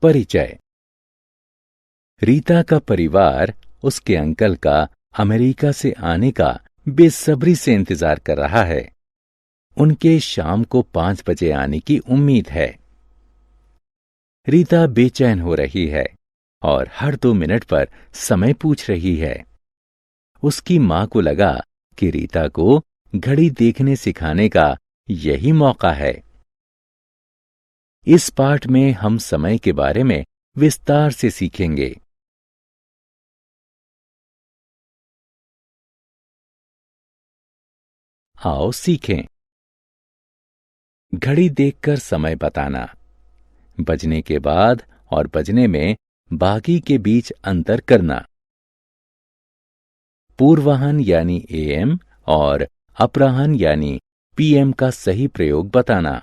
परिचय। रीता का परिवार उसके अंकल का अमेरिका से आने का बेसब्री से इंतजार कर रहा है। उनके शाम को 5 बजे आने की उम्मीद है। रीता बेचैन हो रही है और हर 2 मिनट पर समय पूछ रही है। उसकी मां को लगा कि रीता को घड़ी देखने सिखाने का यही मौका है। इस पाठ में हम समय के बारे में विस्तार से सीखेंगे। आओ सीखें। घड़ी देखकर समय बताना, बजने के बाद और बजने में बाकी के बीच अंतर करना, पूर्वाह्न यानी एएम और अपराह्न यानी पीएम का सही प्रयोग बताना,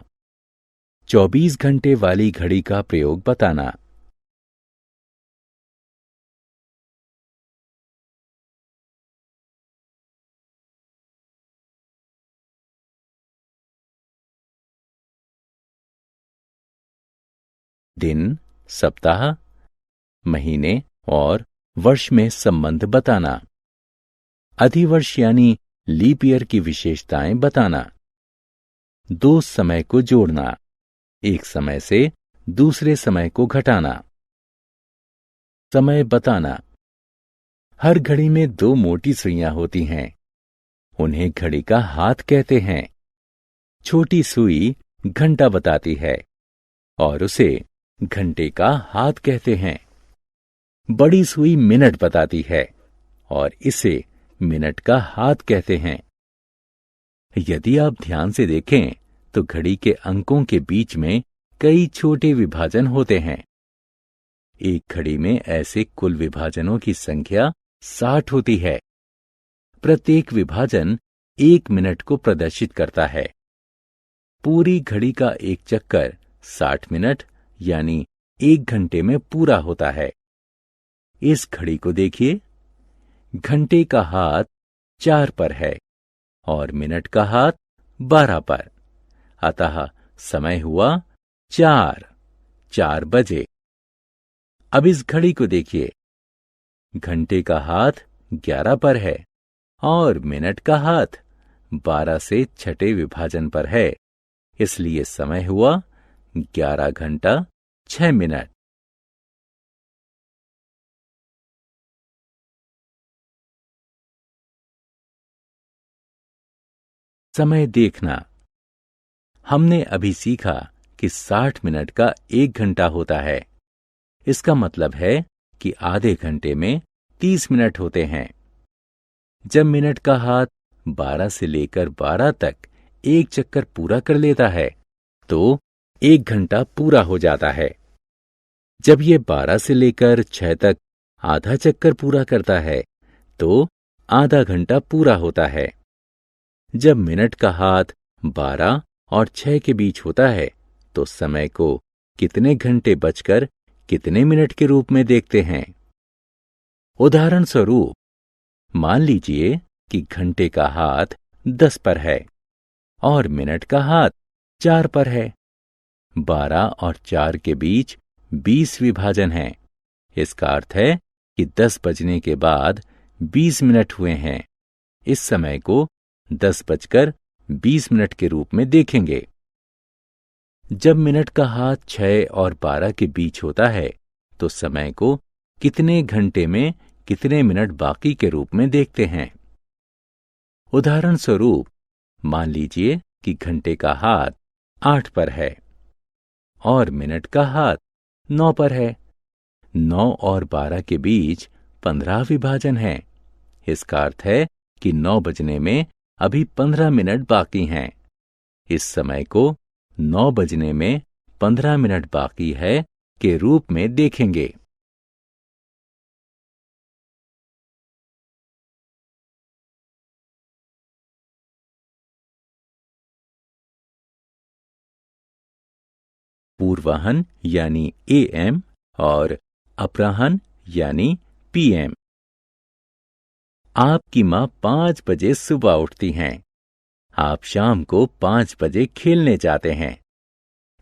24 घंटे वाली घड़ी का प्रयोग बताना। दिन, सप्ताह, महीने और वर्ष में संबंध बताना, अधिवर्ष यानी लीप ईयर की विशेषताएं बताना, 2 समय को जोड़ना, एक समय से दूसरे समय को घटाना, समय बताना। हर घड़ी में 2 मोटी सुइयां होती हैं। उन्हें घड़ी का हाथ कहते हैं। छोटी सुई घंटा बताती है और उसे घंटे का हाथ कहते हैं। बड़ी सुई मिनट बताती है और इसे मिनट का हाथ कहते हैं। यदि आप ध्यान से देखें तो घड़ी के अंकों के बीच में कई छोटे विभाजन होते हैं। एक घड़ी में ऐसे कुल विभाजनों की संख्या 60 होती है। प्रत्येक विभाजन 1 मिनट को प्रदर्शित करता है। पूरी घड़ी का एक चक्कर 60 मिनट यानी 1 घंटे में पूरा होता है। इस घड़ी को देखिए। घंटे का हाथ 4 पर है और मिनट का हाथ 12 पर। अतः समय हुआ 4 बजे। अब इस घड़ी को देखिए। घंटे का हाथ 11 पर है और मिनट का हाथ 12 से छठे विभाजन पर है। इसलिए समय हुआ 11 घंटा 6 मिनट। समय देखना। हमने अभी सीखा कि 60 मिनट का 1 घंटा होता है। इसका मतलब है कि आधे घंटे में 30 मिनट होते हैं। जब मिनट का हाथ 12 से लेकर 12 तक एक चक्कर पूरा कर लेता है तो 1 घंटा पूरा हो जाता है। जब ये 12 से लेकर 6 तक आधा चक्कर पूरा करता है तो आधा घंटा पूरा होता है। जब मिनट का हाथ 12 और 6 के बीच होता है तो समय को कितने घंटे बचकर कितने मिनट के रूप में देखते हैं। उदाहरण स्वरूप मान लीजिए कि घंटे का हाथ 10 पर है और मिनट का हाथ 4 पर है। 12 और 4 के बीच 20 विभाजन हैं। इसका अर्थ है कि 10 बजने के बाद 20 मिनट हुए हैं। इस समय को 10 बजकर 20 मिनट के रूप में देखेंगे। जब मिनट का हाथ 6 और 12 के बीच होता है तो समय को कितने घंटे में कितने मिनट बाकी के रूप में देखते हैं। उदाहरण स्वरूप मान लीजिए कि घंटे का हाथ 8 पर है और मिनट का हाथ 9 पर है। 9 और 12 के बीच 15 विभाजन हैं। इसका अर्थ है कि 9 बजने में अभी 15 मिनट बाकी हैं। इस समय को 9 बजने में 15 मिनट बाकी है के रूप में देखेंगे। पूर्वाह्न यानी एएम और अपराह्न यानी पीएम। आपकी मां 5 बजे सुबह उठती हैं। आप शाम को 5 बजे खेलने जाते हैं।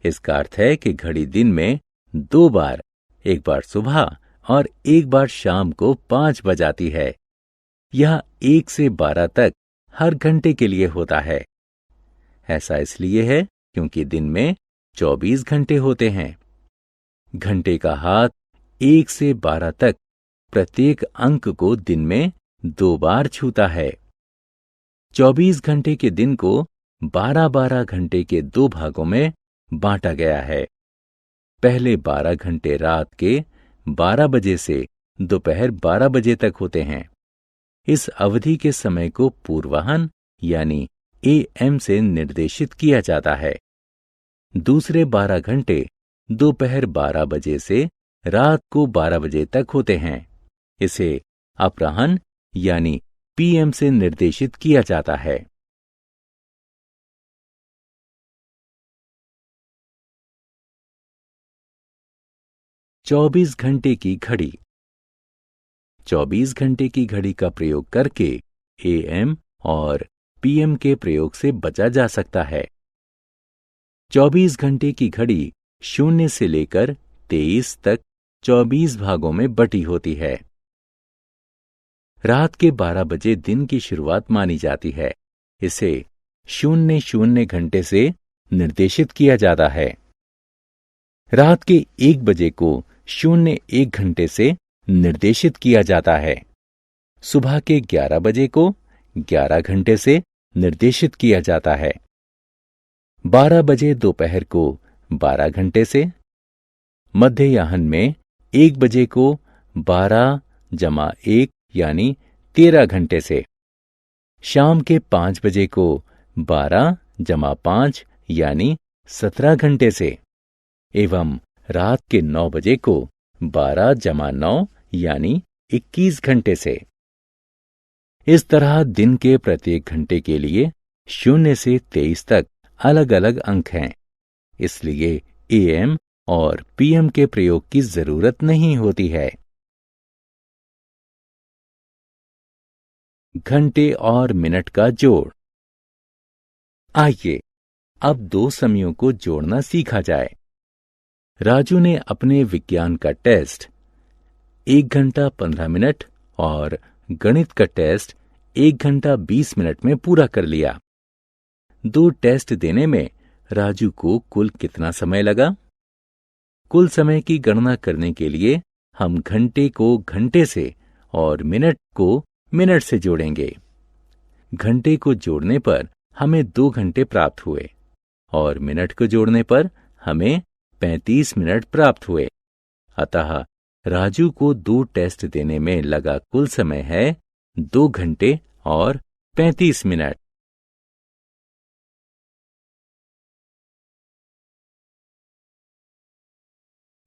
इसका अर्थ है कि घड़ी दिन में 2 बार, एक बार सुबह और एक बार शाम को 5 बजाती है। यह 1 से 12 तक हर घंटे के लिए होता है। ऐसा इसलिए है क्योंकि दिन में 24 घंटे होते हैं। घंटे का हाथ 1 से 12 तक प्रत्येक अंक को दिन में 2 बार छूता है। 24 घंटे के दिन को 12-12 घंटे के 2 भागों में बांटा गया है। पहले 12 घंटे रात के 12 बजे से दोपहर 12 बजे तक होते हैं। इस अवधि के समय को पूर्वाह्न यानी AM से निर्देशित किया जाता है। दूसरे 12 घंटे दोपहर 12 बजे से रात को 12 बजे तक होते हैं। इसे अपराह्न यानी PM से निर्देशित किया जाता है। चौबीस घंटे की घड़ी। 24 घंटे की घड़ी का प्रयोग करके AM और PM के प्रयोग से बचा जा सकता है। 24 घंटे की घड़ी 0 से लेकर 23 तक 24 भागों में बटी होती है। रात के 12 बजे दिन की शुरुआत मानी जाती है। इसे 00 घंटे से निर्देशित किया जाता है। रात के 1 बजे को 01 घंटे से निर्देशित किया जाता है। सुबह के 11 बजे को 11 घंटे से निर्देशित किया जाता है। 12 बजे दोपहर को 12 घंटे से, मध्याह्न में 1 बजे को 12+1 यानी 13 घंटे से, शाम के 5 बजे को 12+5 यानी 17 घंटे से, एवं रात के 9 बजे को 12+9 यानी 21 घंटे से। इस तरह दिन के प्रत्येक घंटे के लिए 0 से 23 तक अलग अलग अंक हैं। इसलिए AM और PM के प्रयोग की जरूरत नहीं होती है। घंटे और मिनट का जोड़। आइए अब 2 समयों को जोड़ना सीखा जाए। राजू ने अपने विज्ञान का टेस्ट 1 घंटा 15 मिनट और गणित का टेस्ट 1 घंटा 20 मिनट में पूरा कर लिया। 2 टेस्ट देने में राजू को कुल कितना समय लगा? कुल समय की गणना करने के लिए हम घंटे को घंटे से और मिनट को मिनट से जोड़ेंगे। घंटे को जोड़ने पर हमें 2 घंटे प्राप्त हुए और मिनट को जोड़ने पर हमें 35 मिनट प्राप्त हुए। अतः राजू को 2 टेस्ट देने में लगा कुल समय है 2 घंटे और 35 मिनट।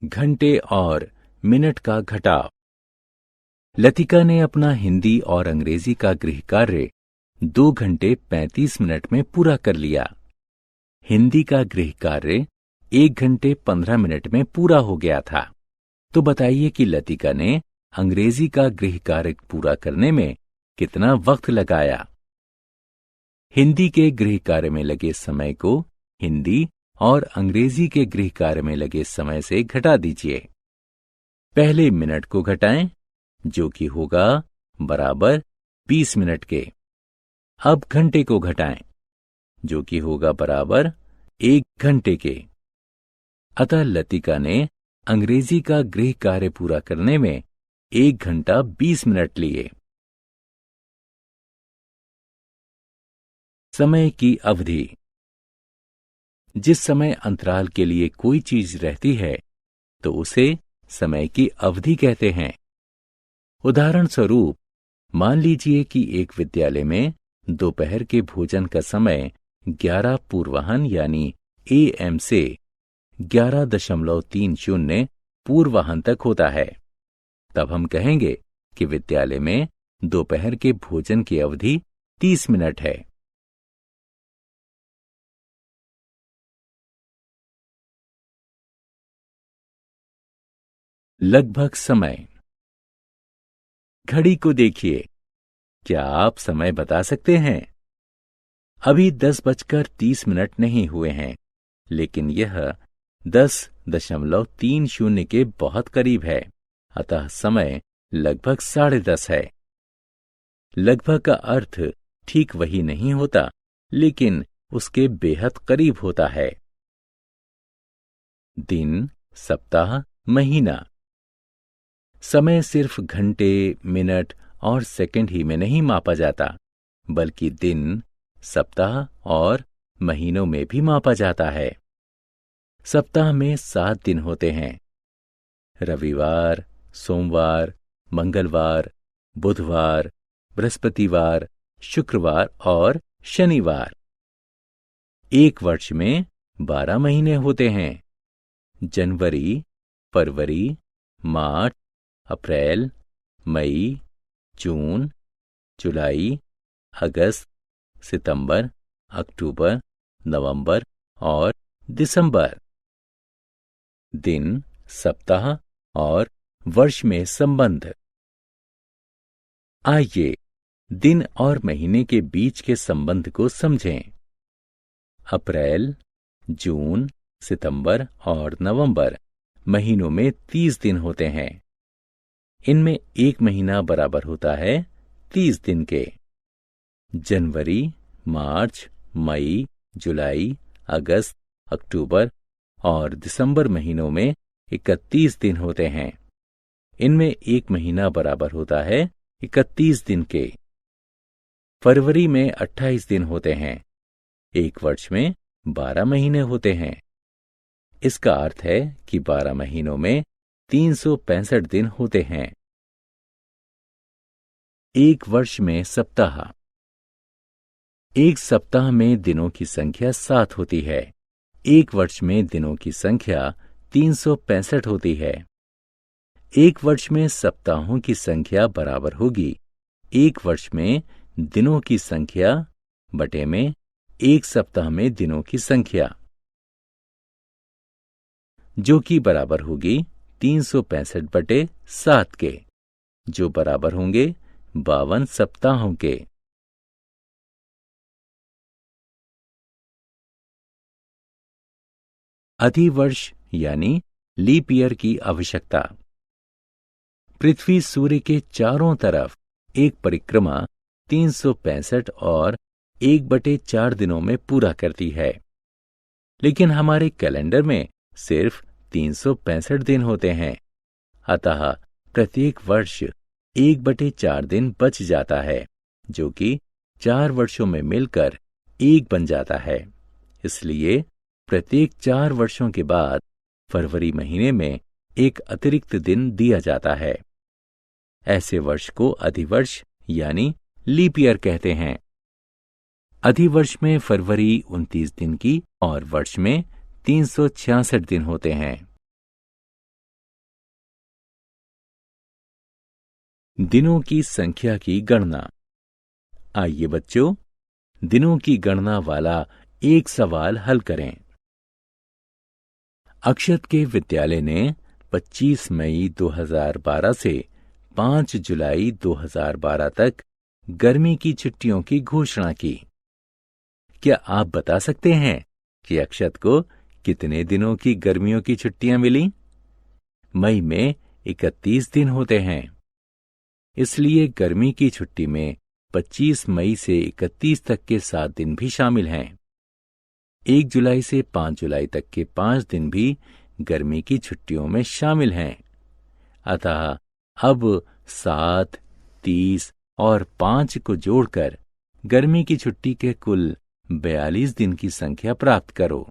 घंटे और मिनट का घटाव। लतिका ने अपना हिंदी और अंग्रेजी का गृह कार्य 2 घंटे 35 मिनट में पूरा कर लिया। हिंदी का गृह कार्य 1 घंटे 15 मिनट में पूरा हो गया था। तो बताइए कि लतिका ने अंग्रेजी का गृह कार्य पूरा करने में कितना वक्त लगाया? हिंदी के गृह कार्य में लगे समय को हिंदी और अंग्रेजी के गृह कार्य में लगे समय से घटा दीजिए। पहले मिनट को घटाएं, जो कि होगा बराबर 20 मिनट के। अब घंटे को घटाएं, जो कि होगा बराबर 1 घंटे के। अतः लतिका ने अंग्रेजी का गृह कार्य पूरा करने में 1 घंटा 20 मिनट लिए। समय की अवधि। जिस समय अंतराल के लिए कोई चीज रहती है तो उसे समय की अवधि कहते हैं। उदाहरण स्वरूप मान लीजिए कि एक विद्यालय में दोपहर के भोजन का समय 11 पूर्वाह्न यानी AM से 11.30 पूर्वाह्न तक होता है। तब हम कहेंगे कि विद्यालय में दोपहर के भोजन की अवधि 30 मिनट है। लगभग समय। घड़ी को देखिए, क्या आप समय बता सकते हैं? अभी 10:30 नहीं हुए हैं, लेकिन यह 10.30 के बहुत करीब है, अतः समय लगभग 10:30 है। लगभग का अर्थ ठीक वही नहीं होता, लेकिन उसके बेहद करीब होता है। दिन, सप्ताह, महीना। समय सिर्फ घंटे, मिनट और सेकंड ही में नहीं मापा जाता, बल्कि दिन, सप्ताह और महीनों में भी मापा जाता है। सप्ताह में 7 दिन होते हैं। रविवार, सोमवार, मंगलवार, बुधवार, बृहस्पतिवार, शुक्रवार और शनिवार। एक वर्ष में 12 महीने होते हैं। जनवरी, फरवरी, मार्च, अप्रैल, मई, जून, जुलाई, अगस्त, सितंबर, अक्टूबर, नवंबर और दिसंबर। दिन, सप्ताह और वर्ष में संबंध। आइए दिन और महीने के बीच के संबंध को समझें। अप्रैल, जून, सितंबर और नवंबर महीनों में 30 दिन होते हैं। इनमें एक महीना बराबर होता है 30 दिन के। जनवरी, मार्च, मई, जुलाई, अगस्त, अक्टूबर और दिसंबर महीनों में 31 दिन होते हैं। इनमें एक महीना बराबर होता है 31 दिन के। फरवरी में 28 दिन होते हैं। एक वर्ष में 12 महीने होते हैं। इसका अर्थ है कि 12 महीनों में 365 दिन होते हैं। एक वर्ष में सप्ताह। एक सप्ताह में दिनों की संख्या 7 होती है। एक वर्ष में दिनों की संख्या 365 होती है। एक वर्ष में सप्ताहों की संख्या बराबर होगी एक वर्ष में दिनों की संख्या बटे में एक सप्ताह में दिनों की संख्या, जो कि बराबर होगी 365 बटे 7 के, जो बराबर होंगे 52 सप्ताहों के। अधिवर्ष यानी लीप ईयर की आवश्यकता। पृथ्वी सूर्य के चारों तरफ एक परिक्रमा 365 और 1/4 दिनों में पूरा करती है, लेकिन हमारे कैलेंडर में सिर्फ 365 दिन होते हैं। अतः प्रत्येक वर्ष 1/4 दिन बच जाता है, जो कि 4 वर्षों में मिलकर 1 बन जाता है। इसलिए प्रत्येक 4 वर्षों के बाद फरवरी महीने में एक अतिरिक्त दिन दिया जाता है। ऐसे वर्ष को अधिवर्ष यानी लीप ईयर कहते हैं। अधिवर्ष में फरवरी 29 दिन की और वर्ष में 366 दिन होते हैं। दिनों की संख्या की गणना। आइए बच्चों, दिनों की गणना वाला एक सवाल हल करें। अक्षत के विद्यालय ने 25 मई 2012 से 5 जुलाई 2012 तक गर्मी की छुट्टियों की घोषणा की। क्या आप बता सकते हैं कि अक्षत को कितने दिनों की गर्मियों की छुट्टियां मिली? मई में 31 दिन होते हैं, इसलिए गर्मी की छुट्टी में 25 मई से 31 तक के 7 दिन भी शामिल हैं। 1 जुलाई से 5 जुलाई तक के 5 दिन भी गर्मी की छुट्टियों में शामिल हैं। अतः अब 7, 30 और 5 को जोड़कर गर्मी की छुट्टी के कुल 42 दिन की संख्या प्राप्त करो।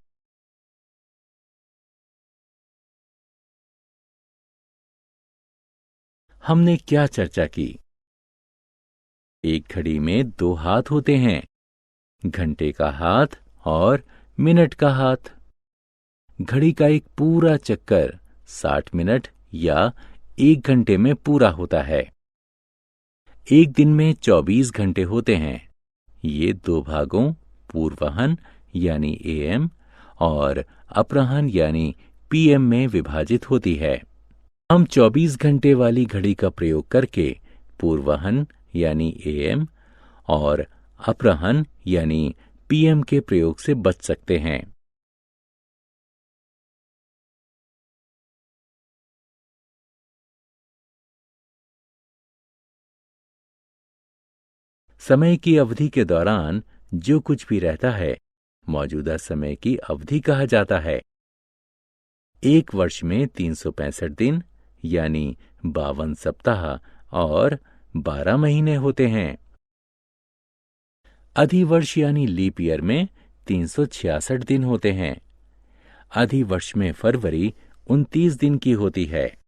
हमने क्या चर्चा की? एक घड़ी में 2 हाथ होते हैं, घंटे का हाथ और मिनट का हाथ। घड़ी का एक पूरा चक्कर 60 मिनट या 1 घंटे में पूरा होता है। एक दिन में 24 घंटे होते हैं। ये 2 भागों पूर्वाह्न यानी एएम और अपराह्न यानी पीएम में विभाजित होती है। हम 24 घंटे वाली घड़ी का प्रयोग करके पूर्वाह्न यानी एएम और अपराह्न यानी पीएम के प्रयोग से बच सकते हैं। समय की अवधि के दौरान जो कुछ भी रहता है मौजूदा समय की अवधि कहा जाता है। एक वर्ष में 365 दिन यानी 52 सप्ताह और 12 महीने होते हैं। अधिवर्ष यानी लीप ईयर में 366 दिन होते हैं। अधिवर्ष में फरवरी 29 दिन की होती है।